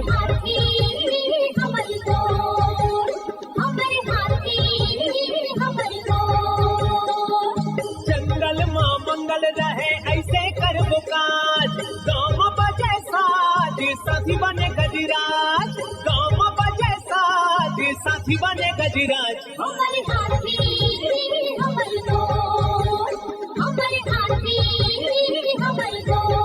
हाथी हमर गोर, हमर हाथी हमर गोर। जंगल मां मंगल रहे ऐसे करबो काज, गाँव बजे साज साथी बने गजराज, गाँव बजे साज साथी बने गजराज। हमर हाथी हमर गोर, हमर हाथी हमर गोर।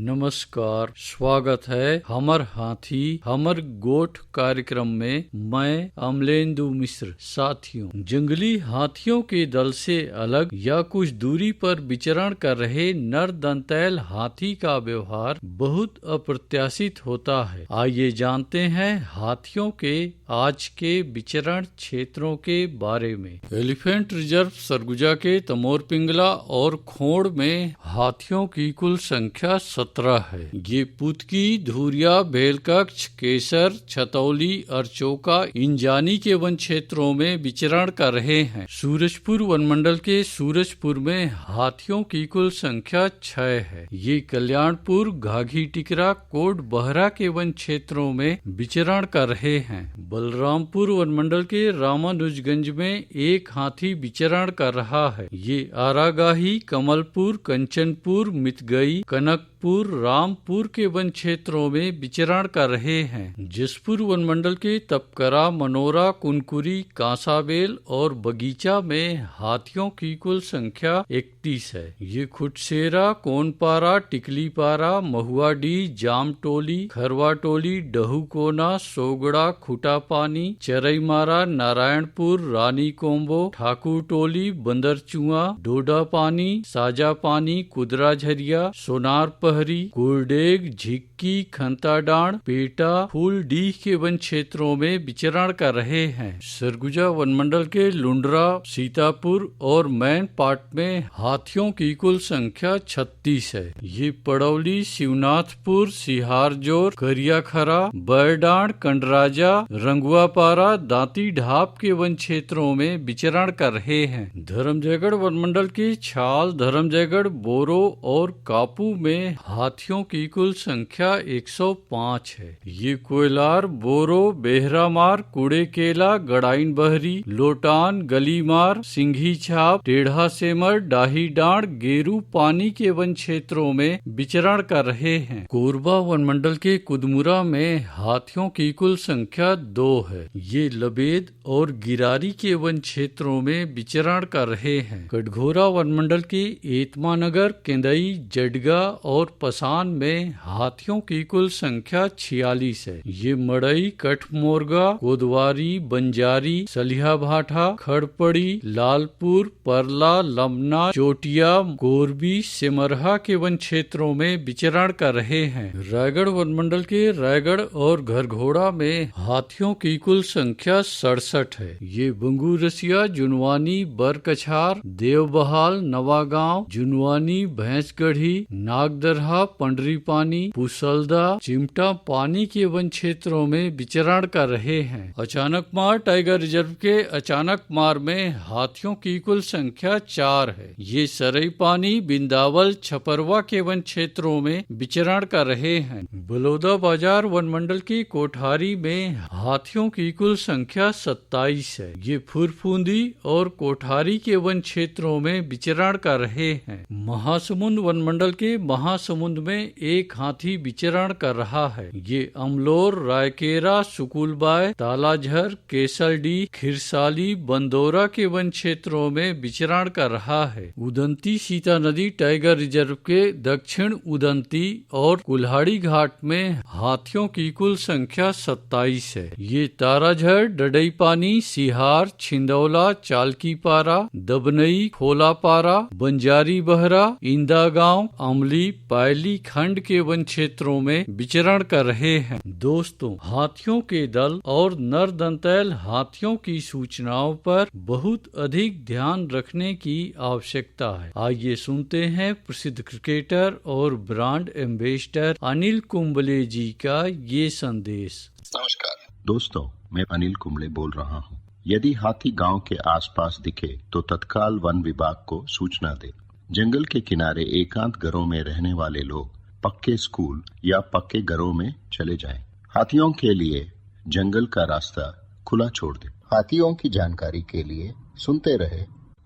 नमस्कार, स्वागत है हमर हाथी हमर गोठ कार्यक्रम में। मैं अमलेंदु मिश्र। साथियों, जंगली हाथियों के दल से अलग या कुछ दूरी पर विचरण कर रहे नर दंतैल हाथी का व्यवहार बहुत अप्रत्याशित होता है। आइए जानते हैं हाथियों के आज के विचरण क्षेत्रों के बारे में। एलिफेंट रिजर्व सरगुजा के तमोर पिंगला और खोड़ में हाथियों की कुल संख्या 17 है। ये पुतकी, धुरिया, बेलकक्ष, केसर, छतौली, अरचोका, इंजानी के वन क्षेत्रों में विचरण कर रहे हैं। सूरजपुर वनमंडल के सूरजपुर में हाथियों की कुल संख्या 6 है। ये कल्याणपुर, घाघी टिकरा, कोट बहरा के वन क्षेत्रों में विचरण कर रहे हैं। बलरामपुर वनमंडल के रामानुजगंज में एक हाथी विचरण कर रहा है। ये आरागाही, कमलपुर, कंचनपुर, मितगई, कनकपुर, रामपुर के वन क्षेत्रों में विचरण कर रहे हैं। जसपुर वनमंडल के तपकरा, मनोरा, कुनकुरी, कांसाबेल और बगीचा में हाथियों की कुल संख्या 31 है। ये खुटसेरा, कोनपारा, टिकलीपारा, महुआडी, जामटोली, खरवाटोली, डहूकोना, सोगड़ा, खुटापानी, चरईमारा, नारायणपुर, रानी कोम्बो, ठाकुरटोली, बंदरचुआ, डोडापानी, साजापानी, कुदरा झरिया, सोनार पहरी, कुरडेग, झिक्की, खंताडाण, पेटा, फूलडीह के वन क्षेत्रों में विचरण कर रहे हैं। सरगुजा वनमंडल के लुंडरा, सीतापुर और मैन पाट में हाथियों की कुल संख्या 36 है। ये पड़ौली, शिवनाथपुर, सिहारजोर, करियाखरा, बैरडांड, कंडराजा, रंगुआपारा, दांती ढाप के वन क्षेत्रों में विचरण कर रहे हैं। धर्मजयगढ़ वनमंडल के छाल, धर्मजयगढ़, बोरो और कापू में हाथियों की कुल संख्या 105 है। ये कोयलार, बोरो, बेहरामार, कुड़ेकेला, गड़ाइन बहरी, लोटान, गलीमार, सिंघी छाप, टेढ़ा सेमर, डाही डांड, गेरू पानी के वन क्षेत्रों में विचरण कर रहे हैं। कोरबा वनमंडल के कुदमुरा में हाथियों की कुल संख्या 2 है। ये लबेद और गिरारी के वन क्षेत्रों में विचरण कर रहे हैं। कटघोरा वनमंडल के एतमानगर, केंदई, जडगा और पसान में हाथियों की कुल संख्या 46 है। ये मड़ई, कठमोरगा, कोदवारी, बंजारी, सलिहा भाठा, खड़पड़ी, लालपुर, परला, लमना, चोटिया, गोरबी, सिमरहा के वन क्षेत्रों में विचरण कर रहे हैं। रायगढ़ वनमंडल के रायगढ़ और घरघोड़ा में हाथियों की कुल संख्या 67 है। ये बंगूरसिया, जुनवानी, बरकछार, देवबहाल, नवागांव, जुनवानी, भैंसगढ़ी, नागदरहा, पंडरीपानी, पुसलदा, चिमटा पानी के वन क्षेत्रों में विचरण कर रहे हैं। अचानकमार टाइगर रिजर्व के अचानकमार में हाथियों की कुल संख्या 4 है। ये सरई पानी, बिंदावल, छपरवा के वन क्षेत्रों में विचरण कर रहे हैं। बलौदा बाजार वनमंडल की कोठारी में हाथियों की कुल संख्या 27 है। ये फुरफुंदी और कोठारी के वन क्षेत्रों में विचरण कर रहे हैं। महासमुंद वनमंडल के महासमुंद में एक हाथी विचरण कर रहा है। ये अमलोर, रायकेरा, सुकुलबाय, तालाझर, केसलडी, खिरसाली, बंदोरा के वन क्षेत्रों में विचरण कर रहा है। उदंती सीता नदी टाइगर रिजर्व के दक्षिण उदंती और कुल्हाड़ी घाट में हाथियों की कुल संख्या 27 है। ये ताराझर, डडईपानी, सिहार, छिंदौला, चालकीपारा, दबनई, खोलापारा, बंजारी बहरा, इंदागांव, अमली, पायली खंड के वन क्षेत्रों में विचरण कर रहे हैं। दोस्तों, हाथियों के दल और नर दंतैल हाथियों की सूचनाओं पर बहुत अधिक ध्यान रखने की आवश्यकता है। आइए सुनते हैं प्रसिद्ध क्रिकेटर और ब्रांड एम्बेसडर अनिल कुंबले जी का ये संदेश। नमस्कार दोस्तों, मैं अनिल कुंबले बोल रहा हूँ। यदि हाथी गांव के आसपास दिखे तो तत्काल वन विभाग को सूचना दे। जंगल के किनारे एकांत घरों में रहने वाले लोग पक्के स्कूल या पक्के घरों में चले जाएं। हाथियों के लिए जंगल का रास्ता खुला छोड़ दें। हाथियों की जानकारी के लिए सुनते रहे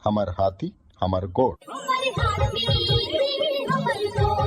हमार हाथी हमार गोठ। हमारे हाथी हमारे गोठ।